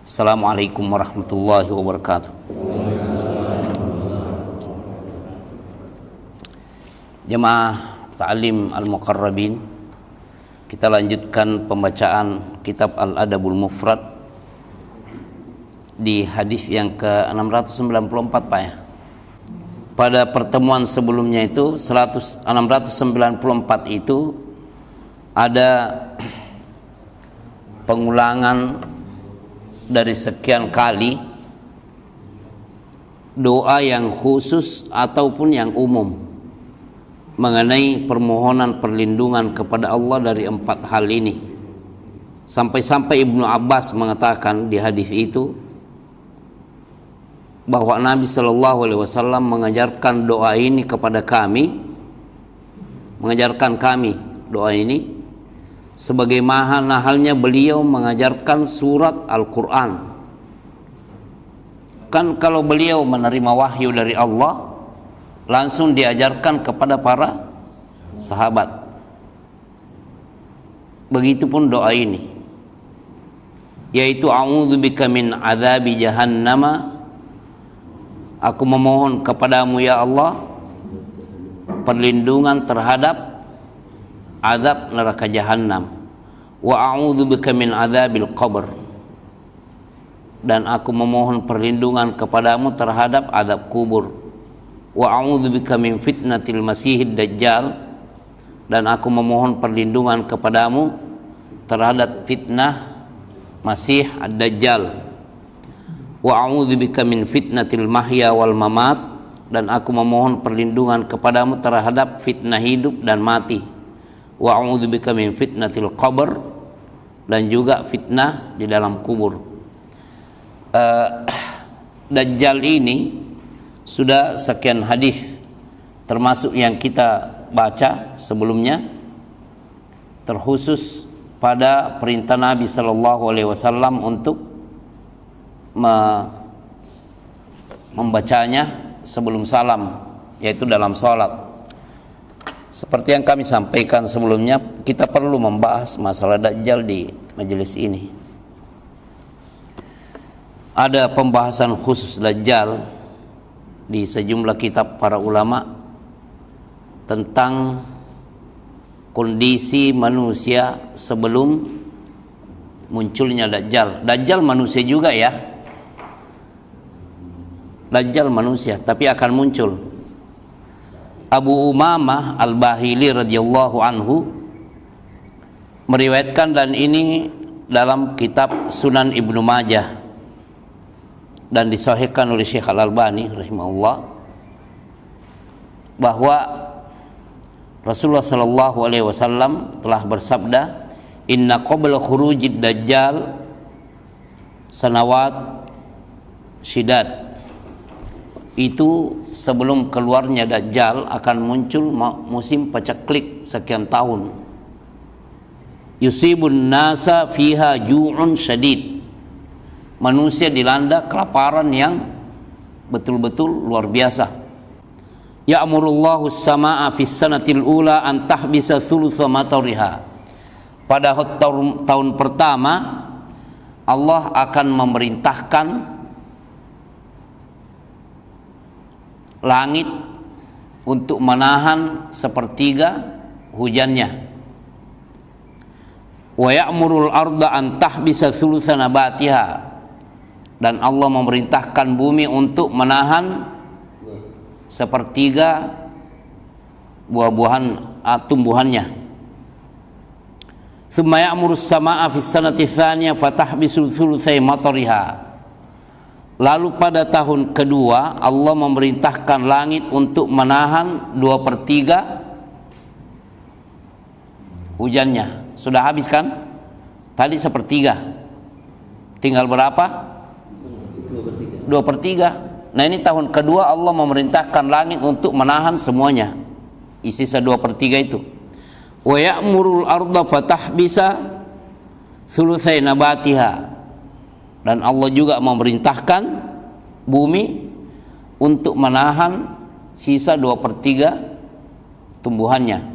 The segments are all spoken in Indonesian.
Assalamualaikum warahmatullahi wabarakatuh. Jemaah Ta'lim Al-Muqarrabin, kita lanjutkan pembacaan kitab Al-Adabul Mufrad di hadis yang ke-694 Pak ya. Pada pertemuan sebelumnya itu 694 itu ada pengulangan dari sekian kali doa yang khusus ataupun yang umum mengenai permohonan perlindungan kepada Allah dari 4 hal ini. Sampai-sampai Ibnu Abbas mengatakan di hadis itu bahwa Nabi Shallallahu Alaihi Wasallam mengajarkan doa ini kepada kami, mengajarkan kami doa ini sebagaimana halnya beliau mengajarkan surat Al-Quran. Kan kalau beliau menerima wahyu dari Allah, langsung diajarkan kepada para sahabat. Begitupun doa ini, yaitu a'udzubika min adzabi jahannama, aku memohon kepadamu ya Allah perlindungan terhadap azab neraka jahanam, wa a'udzubika min adzabil qabr, dan aku memohon perlindungan kepadamu terhadap azab kubur, wa a'udzubika min fitnatil masihid dajjal, dan aku memohon perlindungan kepadamu terhadap fitnah Masih ad-Dajjal, wa a'udzubika min fitnatil mahya wal mamat, dan aku memohon perlindungan kepadamu terhadap fitnah hidup dan mati, wa a'udzubika min fitnatil qabr, dan juga fitnah di dalam kubur. Dajjal ini sudah sekian hadis termasuk yang kita baca sebelumnya, terkhusus pada perintah Nabi Sallallahu Alaihi Wasallam untuk membacanya sebelum salam, yaitu dalam sholat. Seperti yang kami sampaikan sebelumnya, kita perlu membahas masalah Dajjal di majelis ini. Ada pembahasan khusus Dajjal di sejumlah kitab para ulama tentang kondisi manusia sebelum munculnya Dajjal. Dajjal manusia juga ya. Dajjal manusia, tapi akan muncul. Abu Umamah Al-Bahili radhiyallahu anhu meriwayatkan, dan ini dalam kitab Sunan Ibnu Majah dan disahihkan oleh Syekh Al-Albani rahimahullah, bahwa Rasulullah sallallahu alaihi wasallam telah bersabda, inna qabla khurujid dajjal sanawat syidad, itu sebelum keluarnya Dajjal akan muncul musim paceklik sekian tahun. Yusibun nasa fiha ju'un syadid, manusia dilanda kelaparan yang betul-betul luar biasa. Ya'murullahu as-samaa'a fis sanatil ula an tahbisa thulutsa matariha, pada tahun pertama Allah akan memerintahkan langit untuk menahan sepertiga hujannya. Wa ya'murul arda an tahbisa thulutsa nabatiha, dan Allah memerintahkan bumi untuk menahan sepertiga buah-buahan tumbuhannya. Tsumma ya'murus samaa'a fis sanati tsaniyah fatahbisu thulutsai matariha, lalu pada tahun kedua Allah memerintahkan langit untuk menahan 2/3 hujannya. Sudah habis kan? Tadi 1/3. Tinggal berapa? 2/3. Nah ini tahun kedua Allah memerintahkan langit untuk menahan semuanya, sisa 2/3 itu. Wa ya'murul arda fatahbisa thulutsai nabatiha, dan Allah juga memerintahkan bumi untuk menahan sisa 2/3 tumbuhannya.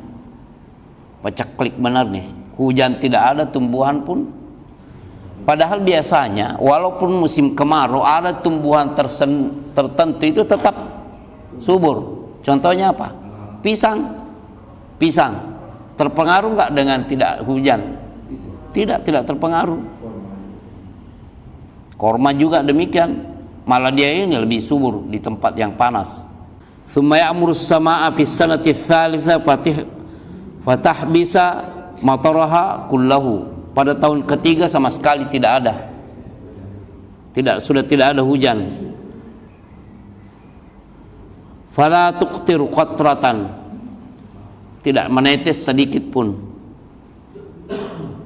Paceklik benar nih, hujan tidak ada, tumbuhan pun Padahal biasanya walaupun musim kemarau ada tumbuhan tertentu itu tetap subur. Contohnya apa? Pisang. Pisang terpengaruh nggak dengan tidak hujan? Tidak terpengaruh. Korma juga demikian, malah dia ini lebih subur di tempat yang panas. Tsumma ya'muru as-samaa'a fi as-sanati ats-tsalitsah fatahbisa mataraha kullahu. Pada tahun ketiga sama sekali tidak ada. Sudah tidak ada hujan. Fala tuqtiru qatratan. Tidak menetes sedikit pun.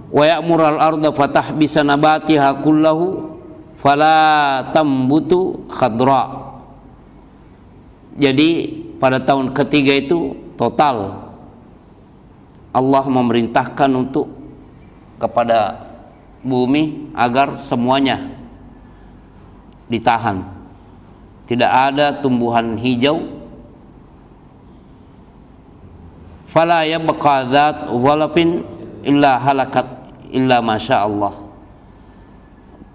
Wa ya'muru al-ardha fatahbisa nabatiha kullahu fala tambutu khadra. Jadi pada tahun ketiga itu total Allah memerintahkan untuk kepada bumi agar semuanya ditahan. Tidak ada tumbuhan hijau. Fala yabqa dzat dhalafin illa halakat illa masya Allah.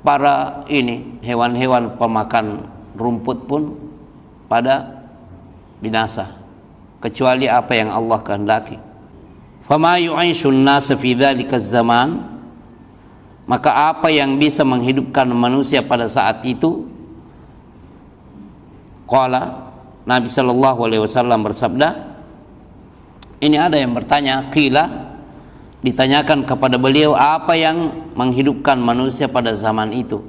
Para ini hewan-hewan pemakan rumput pun pada binasa kecuali apa yang Allah kehendaki. Fama yu'ishun nas fi dzalika zaman, maka apa yang bisa menghidupkan manusia pada saat itu? Qala, Nabi sallallahu alaihi wasallam bersabda, ini ada yang bertanya, qila, ditanyakan kepada beliau apa yang menghidupkan manusia pada zaman itu.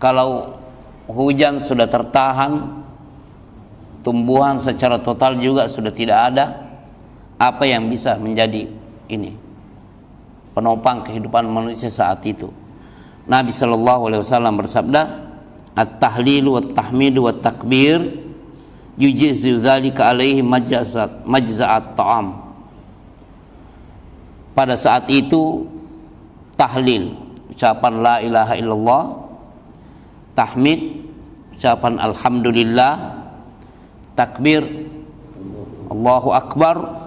Kalau hujan sudah tertahan, tumbuhan secara total juga sudah tidak ada, apa yang bisa menjadi ini penopang kehidupan manusia saat itu? Nabi sallallahu alaihi wasallam bersabda, at-tahlilu wat-tahmidu wat-takbir yujizu dzalika alaihi majza'at ta'am. Pada saat itu tahlil, ucapan la ilaha illallah, tahmid, ucapan alhamdulillah, takbir, Allahu Akbar,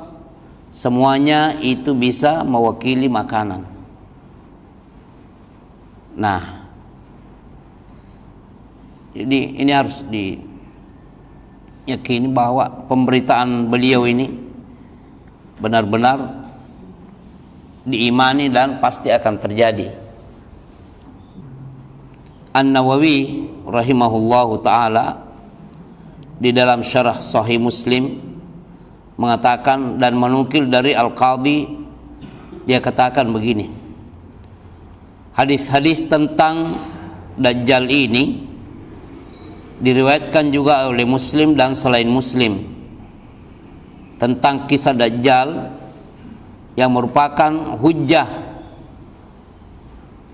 semuanya itu bisa mewakili makanan. Nah, jadi ini harus diyakini bahwa pemberitaan beliau ini benar-benar diimani dan pasti akan terjadi. An-Nawawi rahimahullahu ta'ala di dalam syarah Sahih Muslim mengatakan dan menukil dari Al-Qadhi, dia katakan begini, hadis-hadis tentang Dajjal ini diriwayatkan juga oleh Muslim dan selain Muslim tentang kisah Dajjal yang merupakan hujjah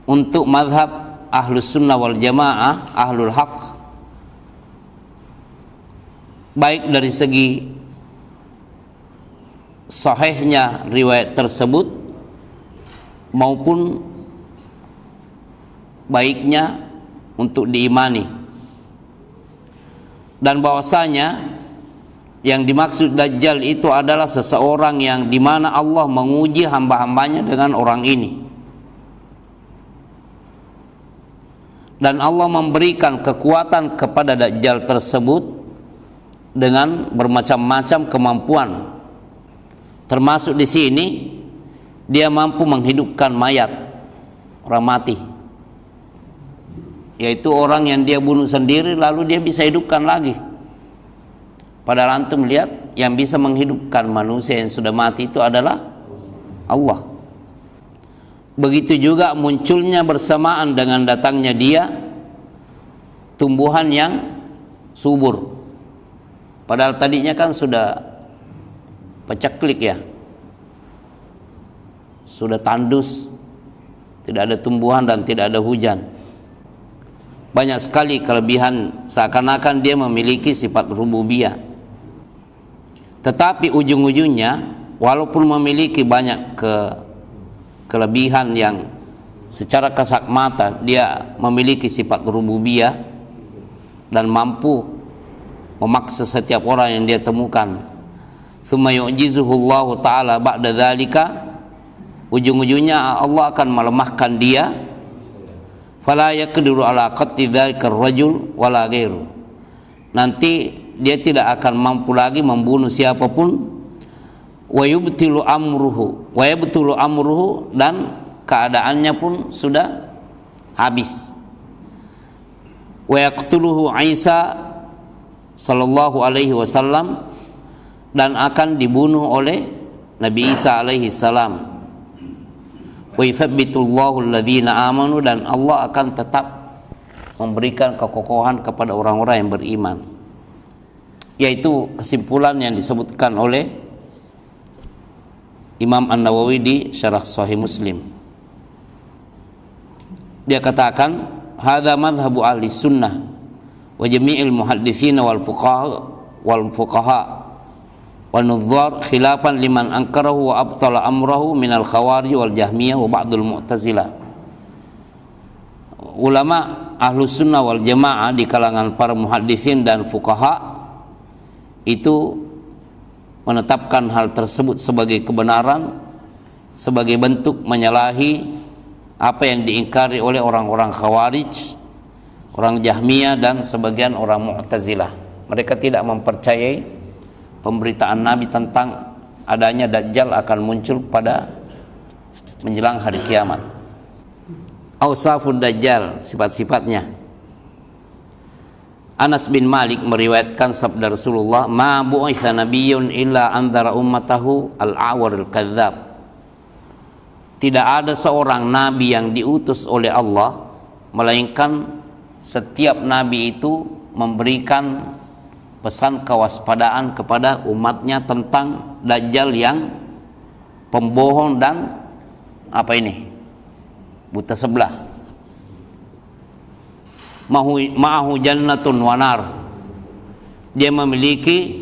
untuk mazhab Ahlus Sunnah wal Jamaah, Ahlul Haq, baik dari segi sahihnya riwayat tersebut maupun baiknya untuk diimani, dan bahwasanya yang dimaksud Dajjal itu adalah seseorang yang dimana Allah menguji hamba-hambanya dengan orang ini, dan Allah memberikan kekuatan kepada Dajjal tersebut dengan bermacam-macam kemampuan, termasuk di sini dia mampu menghidupkan mayat, orang mati, yaitu orang yang dia bunuh sendiri lalu dia bisa hidupkan lagi. Padahal antum lihat yang bisa menghidupkan manusia yang sudah mati itu adalah Allah. Begitu juga munculnya bersamaan dengan datangnya dia tumbuhan yang subur. Padahal tadinya kan sudah peceklik ya, sudah tandus, tidak ada tumbuhan dan tidak ada hujan. Banyak sekali kelebihan, seakan-akan dia memiliki sifat rububiyah. Tetapi ujung-ujungnya walaupun memiliki banyak kelebihan yang secara kasat mata dia memiliki sifat rububiyah dan mampu memaksa setiap orang yang dia temukan, tsumma yu'jizuhullahu ta'ala ba'da dzalika, ujung-ujungnya Allah akan melemahkan dia fala yaqdiru ala qatli dzalika ar-rajul wala ghairu. Nanti dia tidak akan mampu lagi membunuh siapapun. Wa yubtilu amruhu, dan keadaannya pun sudah habis. Wa yaqtuluhu Isa sallallahu alaihi wasallam, dan akan dibunuh oleh Nabi Isa alaihi salam. Wa yuthabbitullahu alladhina amanu, dan Allah akan tetap memberikan kekokohan kepada orang-orang yang beriman. Yaitu kesimpulan yang disebutkan oleh Imam An-Nawawi di Syarah Sahih Muslim. Dia katakan, hadza madhhabu ahli sunnah wa jami'il muhadditsin wal fuqaha wan nuzzar, khilafan liman ankarahu wa abtala amrahu minal khawarij wal jahmiyah wa ba'dul mu'tazilah. Ulama ahlu sunnah wal jamaah di kalangan para muhadditsin dan fuqaha itu menetapkan hal tersebut sebagai kebenaran, sebagai bentuk menyalahi apa yang diingkari oleh orang-orang Khawarij, orang Jahmiyah, dan sebagian orang Mu'tazilah. Mereka tidak mempercayai pemberitaan Nabi tentang adanya Dajjal akan muncul pada menjelang hari kiamat. Awsafud Dajjal, sifat-sifatnya. Anas bin Malik meriwayatkan sabda Rasulullah, ma bu'itsa nabiyyun illa anzara ummatahu al-awar al-kadzdzab. Tidak ada seorang nabi yang diutus oleh Allah melainkan setiap nabi itu memberikan pesan kewaspadaan kepada umatnya tentang Dajjal yang pembohong dan buta sebelah. Ma'ahu jannatun wa nar, dia memiliki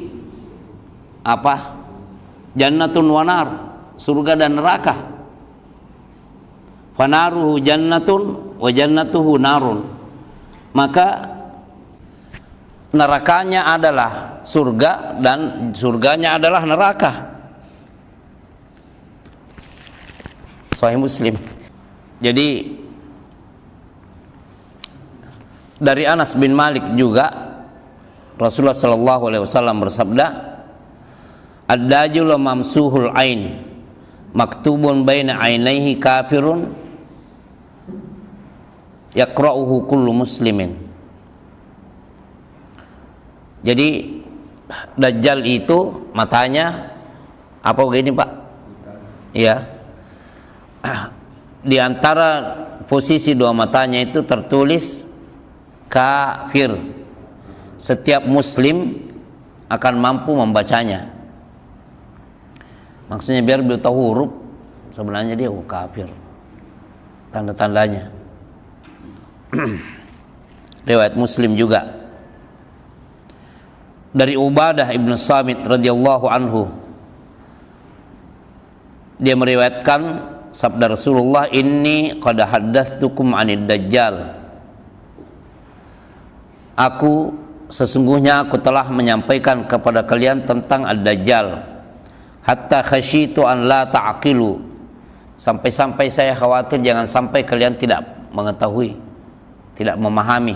jannatun wa nar, surga dan neraka. Fanaruhu jannatun wa jannatuhu narun, maka nerakanya adalah surga dan surganya adalah neraka. Sahih Muslim. Jadi dari Anas bin Malik juga Rasulullah sallallahu alaihi wasallam bersabda, ad-dajjal mamsuhul ain maktubun baina ainaihi kafirun yaqra'uhu kullu muslimin. Jadi Dajjal itu matanya begini Pak? Iya. Di antara posisi dua matanya itu tertulis kafir. Setiap muslim akan mampu membacanya. Maksudnya biar beliau tahu huruf, sebenarnya dia kafir. Tanda-tandanya. Riwayat Muslim juga. Dari Ubadah ibn Samit radhiyallahu anhu, dia meriwayatkan sabda Rasulullah, inni qad haddatsukum 'anid dajjal. Sesungguhnya aku telah menyampaikan kepada kalian tentang ad-dajjal, hatta khasyitu an la ta'qilu, sampai-sampai saya khawatir jangan sampai kalian tidak mengetahui, tidak memahami.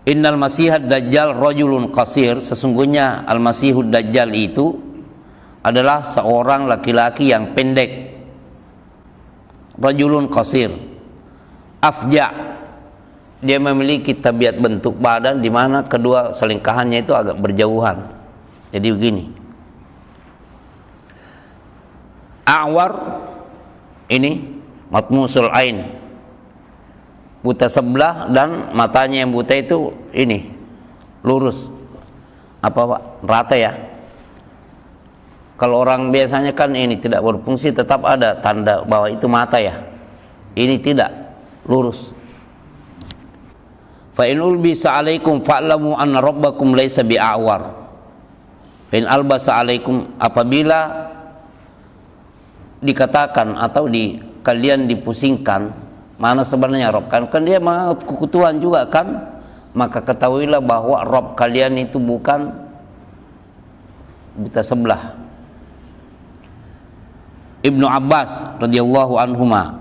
Innal masihad dajjal rajulun qasir, sesungguhnya al-masihud dajjal itu adalah seorang laki-laki yang pendek. Rajulun qasir, afja', dia memiliki tabiat bentuk badan di mana kedua selingkahannya itu agak berjauhan. Jadi begini. A'war, ini matmusul ain, buta sebelah, dan matanya yang buta itu ini lurus. Rata ya. Kalau orang biasanya kan ini tidak berfungsi, tetap ada tanda bahwa itu mata ya. Ini tidak, lurus. Fa in ulbisa alaikum fa'lamu anna rabbakum laisa bi'awar. Fa in albasa alaikum, apabila dikatakan atau kalian dipusingkan mana sebenarnya Rabb, kan dia mengaku Tuhan juga kan, maka ketahuilah bahwa Rabb kalian itu bukan buta sebelah. Ibnu Abbas radhiyallahu anhuma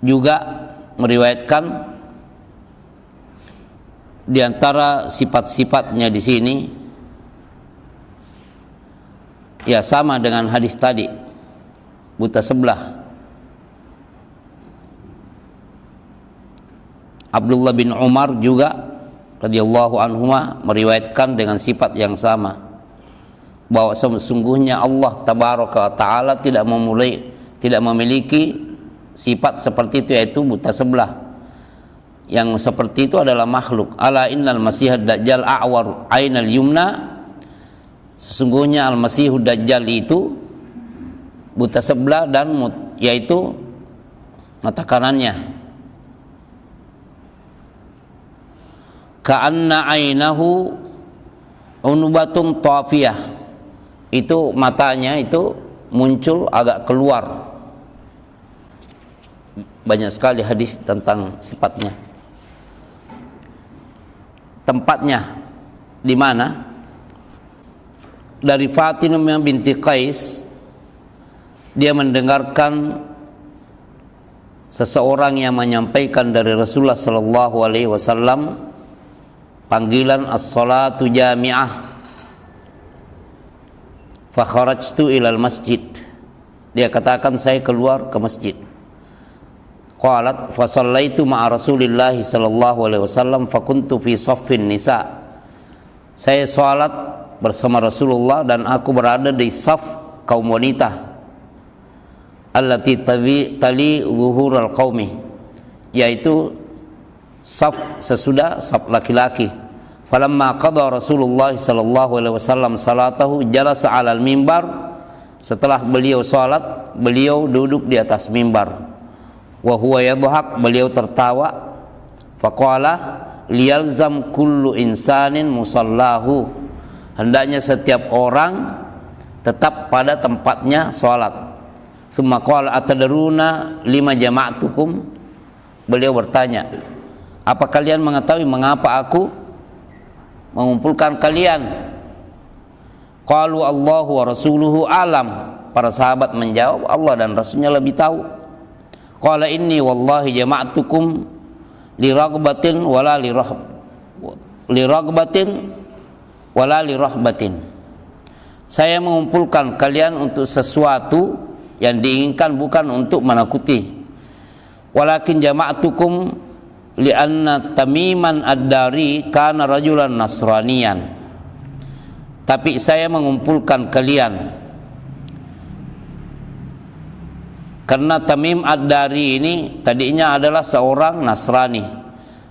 juga meriwayatkan di antara sifat-sifatnya di sini ya sama dengan hadis tadi, buta sebelah. Abdullah bin Umar juga radhiyallahu anhuma meriwayatkan dengan sifat yang sama, bahwa sesungguhnya Allah tabaraka wa taala tidak memiliki sifat seperti itu, yaitu buta sebelah. Yang seperti itu adalah makhluk. Ala innal masihad dajjal a'war ainal yumna, sesungguhnya al-masihud dajjal itu buta sebelah dan yaitu mata kanannya. Ka'anna ainahu unubatun tafiyah, itu matanya itu muncul agak keluar. Banyak sekali hadis tentang sifatnya. Tempatnya di mana? Dari Fatimah binti Qais, dia mendengarkan seseorang yang menyampaikan dari Rasulullah sallallahu alaihi wasallam panggilan as-salatu jami'ah. Fa kharajtu ilal masjid. Dia katakan saya keluar ke masjid. Qalat fa shallaitu ma'a Rasulillah sallallahu alaihi wasallam fa kuntu fi shaffin nisa. Saya salat bersama Rasulullah dan aku berada di saf kaum wanita. Allati tali zuhurul qaumi, yaitu saf sesudah saf laki-laki. Falamma qada Rasulullah sallallahu alaihi wasallam salatahu jalasa 'alal mimbar. Setelah beliau salat, beliau duduk di atas mimbar. Wa huwa yadhhak, beliau tertawa. Faqala liyalzam kullu insanin musallahu, hendaknya setiap orang tetap pada tempatnya salat. Tsumma qala atadruna lima jama'tukum, beliau bertanya, apa kalian mengetahui mengapa aku mengumpulkan kalian? Qalu Allahu wa rasuluhu alam, para sahabat menjawab, Allah dan Rasulnya lebih tahu. Qala inni wallahi jama'tukum liragbatin wala lirahbatin. Saya mengumpulkan kalian untuk sesuatu yang diinginkan, bukan untuk menakuti. Walakin jama'tukum li'anna Tamiman ad-Dari kana rajulan nasraniyan. Tapi saya mengumpulkan kalian karena Tamim ad-Dari ini tadinya adalah seorang Nasrani.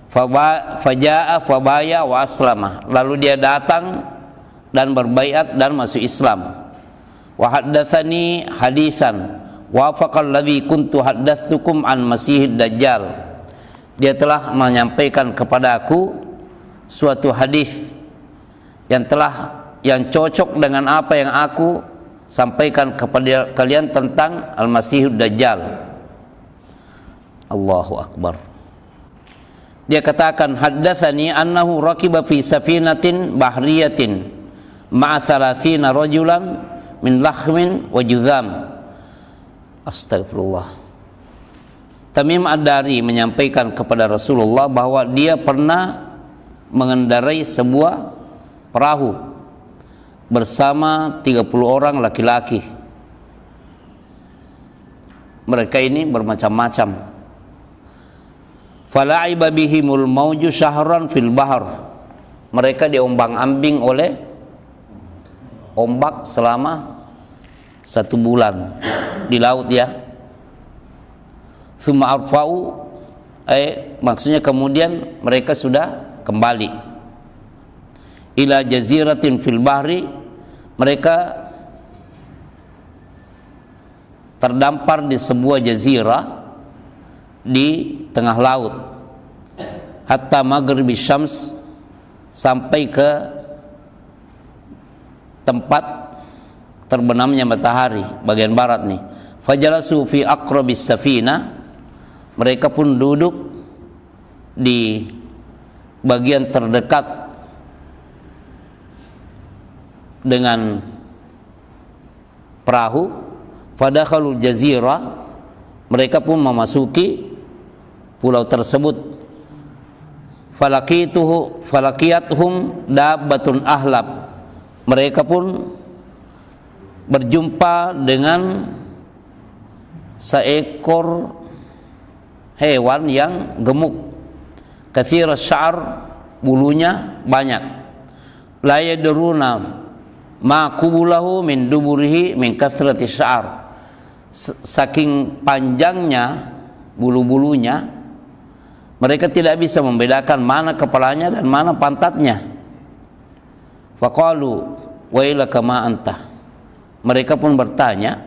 Faja'a fabaya wa aslama, lalu dia datang dan berbaiat dan masuk Islam. Wa haddatsani hadisan wafaqal ladzi kuntu haddatsukum an masihid dajjal, dia telah menyampaikan kepada aku suatu hadis yang cocok dengan apa yang aku sampaikan kepada kalian tentang Al-Masihud Dajjal. Allahu Akbar. Dia katakan haddatsani annahu rakiba fi safinatin bahriyatin ma'a 30 rajulan min lahmin wa juzam. Astagfirullah. Tamim ad-Dari menyampaikan kepada Rasulullah bahwa dia pernah mengendarai sebuah perahu bersama 30 orang laki-laki. Mereka ini bermacam-macam. Fala'iba bihimul mauju syahran fil bahr, mereka diombang-ambing oleh ombak selama 1 bulan di laut ya. Tsumma arfa'u, maksudnya kemudian mereka sudah kembali ila jaziratin fil bahri, mereka terdampar di sebuah jazirah di tengah laut. Hatta maghribi syams, sampai ke tempat terbenamnya matahari bagian barat nih. Fajalasu fi aqrabis safina, mereka pun duduk di bagian terdekat dengan perahu. Fadakhalul jazirah, mereka pun memasuki pulau tersebut. Falakiyatuhum dabbatun ahlab, mereka pun berjumpa dengan seekor hewan yang gemuk, kathir sya'ar, bulunya banyak, la yadruna ma qubulahu min duburihi min kathrati sya'ar, saking panjangnya bulu-bulunya mereka tidak bisa membedakan mana kepalanya dan mana pantatnya. Faqalu wailaka ma anta, mereka pun bertanya.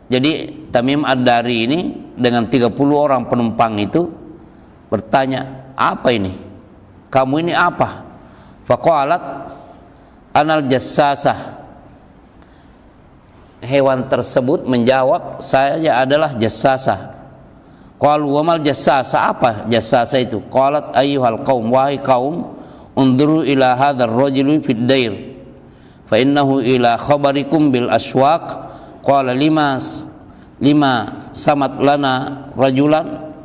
Jadi Tamim Ad-Dari ini dengan 30 orang penumpang itu bertanya, apa ini? Kamu ini apa? Faqalat anal jassasah, hewan tersebut menjawab, saya adalah jassasah. Qalu wa mal jassasa, apa jassasa itu? Qalat ayyuhal qaum, wahai kaum, unduru ila hadzal rajuli fid dair fa innahu ila khabarikum bil aswaq. Qala lima samat lana rajulan,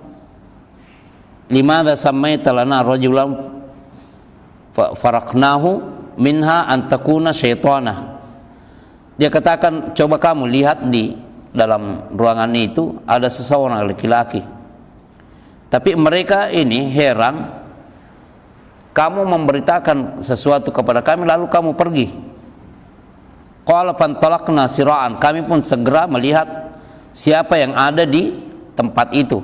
limadza samaita lana rajulan faraknahu minha an takuna syaitana. Dia katakan, coba kamu lihat di dalam ruangan itu ada seseorang laki-laki, tapi mereka ini heran, kamu memberitakan sesuatu kepada kami lalu kamu pergi. Qala fantalaqna sira'an, kami pun segera melihat siapa yang ada di tempat itu.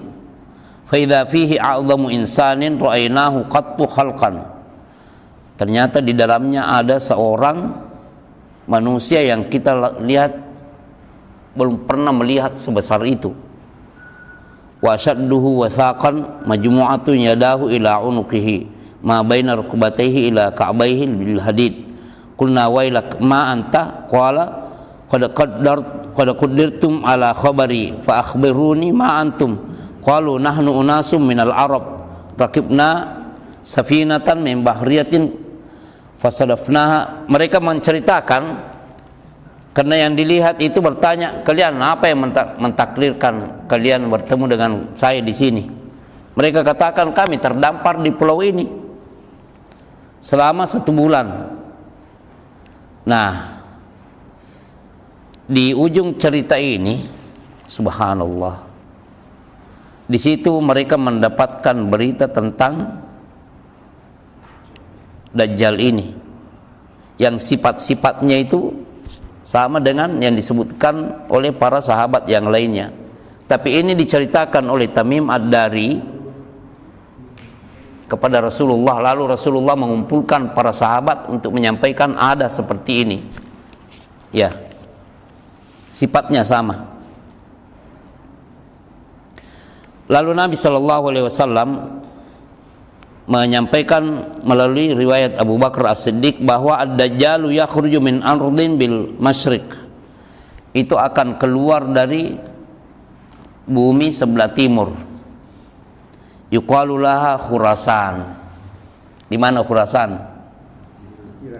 Fa idza fihi a'zamu insanin ra'aynahu qattu khalqan, ternyata di dalamnya ada seorang manusia yang kita lihat belum pernah melihat sebesar itu. Wa shadduhu wathaqan majmu'atun yadahu ila unuqihi ma baina rukbatayhi ila ka'bayhi bil hadid. Qulna wailak ma anta, qala qad qaddartum ala khabari fa akhbiruni ma antum. Qalu nahnu unasum minal arab rakibna safinatan min bahriyatin fasadafnaha. Mereka menceritakan, karena yang dilihat itu bertanya, kalian apa yang mentaklirkan kalian bertemu dengan saya di sini? Mereka katakan, kami terdampar di pulau ini selama 1 bulan. Nah, di ujung cerita ini, subhanallah, di situ mereka mendapatkan berita tentang Dajjal ini, yang sifat-sifatnya itu sama dengan yang disebutkan oleh para sahabat yang lainnya. Tapi ini diceritakan oleh Tamim Ad-Dari kepada Rasulullah, lalu Rasulullah mengumpulkan para sahabat untuk menyampaikan ada seperti ini. Ya, sifatnya sama. Lalu Nabi SAW menyampaikan melalui riwayat Abu Bakar As-Siddiq bahwa Ad-Dajjalu yakhruju min ardin bil masyriq, itu akan keluar dari bumi sebelah timur, yuqalu laha Khurasan. Di mana Khurasan?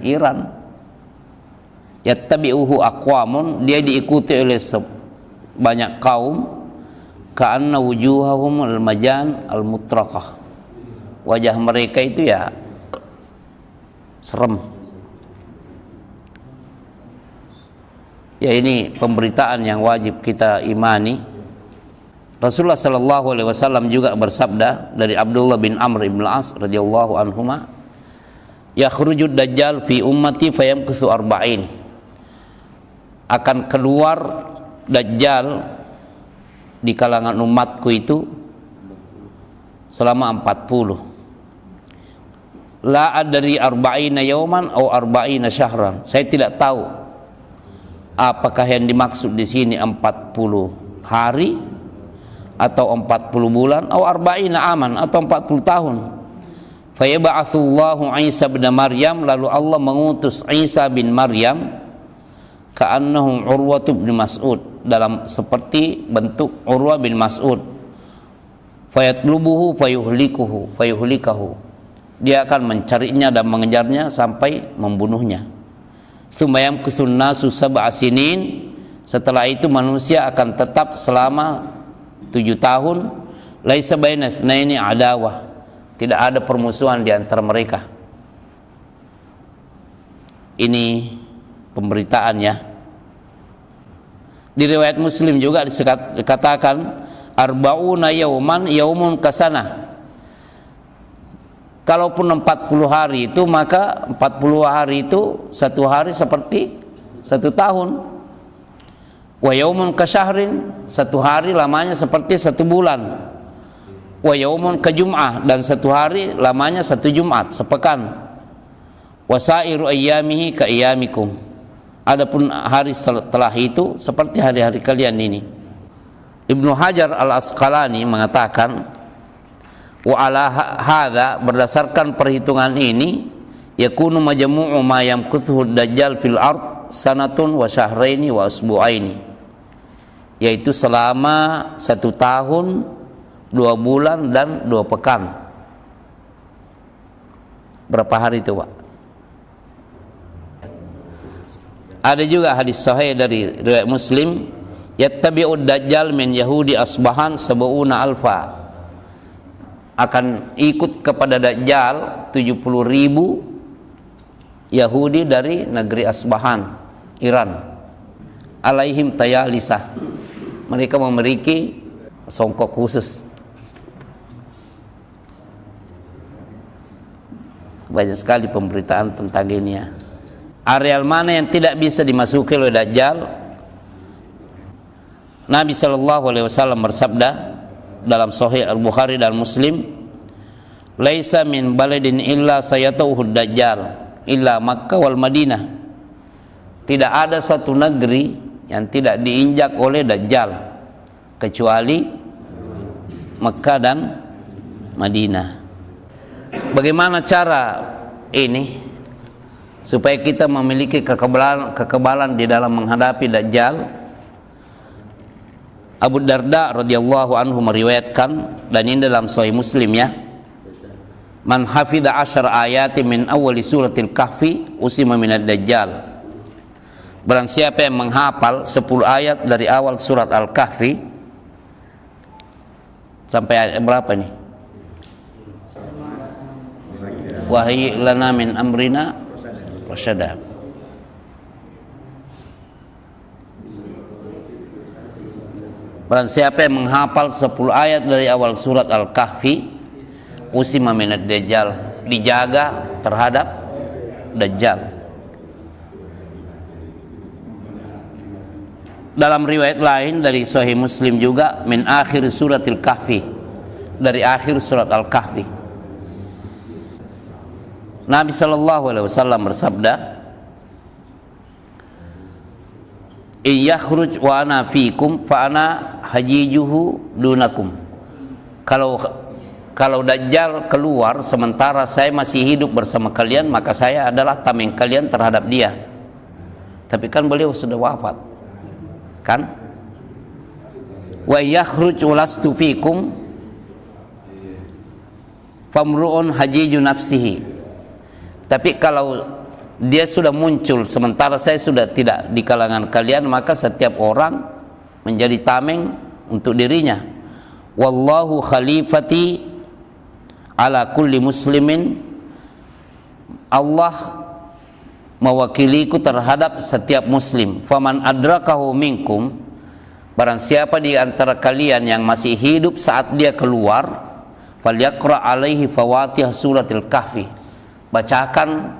Iran. Yattabi'uhu aqwamun, dia diikuti oleh banyak kaum, ka'anna wujuhahum al-majan al-mutraqah, wajah mereka itu ya serem. Ya, ini pemberitaan yang wajib kita imani. Rasulullah sallallahu alaihi wasallam juga bersabda dari Abdullah bin Amr ibn al-As radhiyallahu anhuma, yakhrujud dajjal fi ummati fayamkusu arba'in, akan keluar Dajjal di kalangan umatku itu selama 40. La adri arba'ina yauman atau arba'ina syahran, saya tidak tahu apakah yang dimaksud di sini 40 hari atau 40 bulan atau arba'ina aman atau 40 tahun. Fa yab'atsullahu Isa bin Maryam, lalu Allah mengutus Isa bin Maryam ka'annahu Urwah bin Mas'ud, dalam seperti bentuk Urwah bin Mas'ud. Fayatlubuhu fayuhlikahu, dia akan mencarinya dan mengejarnya sampai membunuhnya. Tsumma kusun nasu sab'a sinin, setelah itu manusia akan tetap selama 7 tahun. Laisa baina itsnaini adawah, tidak ada permusuhan di antara mereka. Ini pemberitaannya. Di riwayat Muslim juga dikatakan arba'una yauman yaumun kasanah. Kalaupun 40 hari itu, maka 40 hari itu satu hari seperti satu tahun. Wa yaumun kasyahrin, satu hari lamanya seperti satu bulan. Wa yaumun kajum'ah, dan satu hari lamanya satu Jumat, sepekan. Wasairu ayyamihi ka ayyamikum, adapun hari setelah itu seperti hari-hari kalian ini. Ibnu Hajar al-Asqalani mengatakan, wa ala hadza, berdasarkan perhitungan ini, yakunu majmu'u ma yamkuthu dajjal fil ard sanatun wa syahraini wa usbu'aini, yaitu selama 1 tahun, 2 bulan dan 2 pekan. Berapa hari itu, Pak? Ada juga hadis sahih dari riwayat Muslim, yattabi'ud dajjal min yahudi asbahan sab'una alfa, akan ikut kepada dajjal 70.000 Yahudi dari negeri Asbahan, Iran. Alaihim tayalisah, mereka memiliki songkok khusus. Banyak sekali pemberitaan tentang ini ya. Areal mana yang tidak bisa dimasuki oleh dajjal? Nabi SAW bersabda dalam Sahih Al-Bukhari dan Muslim, laisa min baladin illa sayatuhu dajjal illa Makkah wal Madinah, tidak ada satu negeri yang tidak diinjak oleh dajjal kecuali Makkah dan Madinah. Bagaimana cara ini supaya kita memiliki kekebalan di dalam menghadapi dajjal? Abu Darda radhiyallahu anhu meriwayatkan, dan ini dalam Sahih Muslim ya, man hafidha 10 ayati min awali suratil kahfi usima minad dajjal, barang siapa yang menghafal 10 ayat dari awal surat Al-Kahfi sampai ayat berapa nih? Wahyi lana min amrina rasyada. Barang siapa yang menghafal 10 ayat dari awal surat Al-Kahfi, usima minad dajjal, dijaga terhadap dajjal. Dalam riwayat lain dari Sahih Muslim juga, min akhir suratil kahfi, dari akhir surat Al-Kahfi. Nabi SAW bersabda, iyakhruj wa ana fikum fa ana hajijuhu dunakum. Kalau dajjal keluar sementara saya masih hidup bersama kalian, maka saya adalah tameng kalian terhadap dia. Tapi kan beliau sudah wafat, kan? Wa yakhruj walastu fikum famru'un hajiju nafsihi. Tapi kalau dia sudah muncul sementara saya sudah tidak di kalangan kalian, maka setiap orang menjadi tameng untuk dirinya. Wallahu khalifati ala kulli muslimin, Allah mewakiliku terhadap setiap muslim. Faman adrakahu minkum, barang siapa di antara kalian yang masih hidup saat dia keluar, falyaqra alaihi fawatih suratil kahfi, bacakan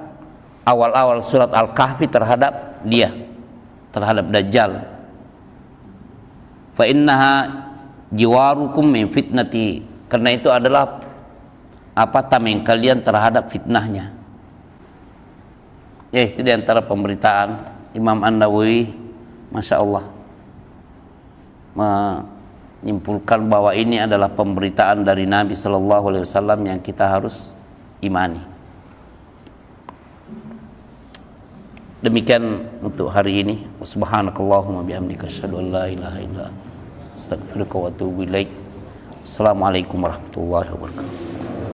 awal-awal surat Al-Kahfi terhadap dia, terhadap dajjal. Fa innaha jiwarukum min fitnati, karena itu adalah tameng kalian terhadap fitnahnya. Ya, itu di antara pemberitaan Imam An-Nawawi, Masya Allah, menyimpulkan bahwa ini adalah pemberitaan dari Nabi SAW yang kita harus imani. Demikian untuk hari ini. Subhanakallahumma bihamdika asyhadu an la ilaha illa anta astaghfiruka wa atubu ilaik. Assalamualaikum warahmatullahi wabarakatuh.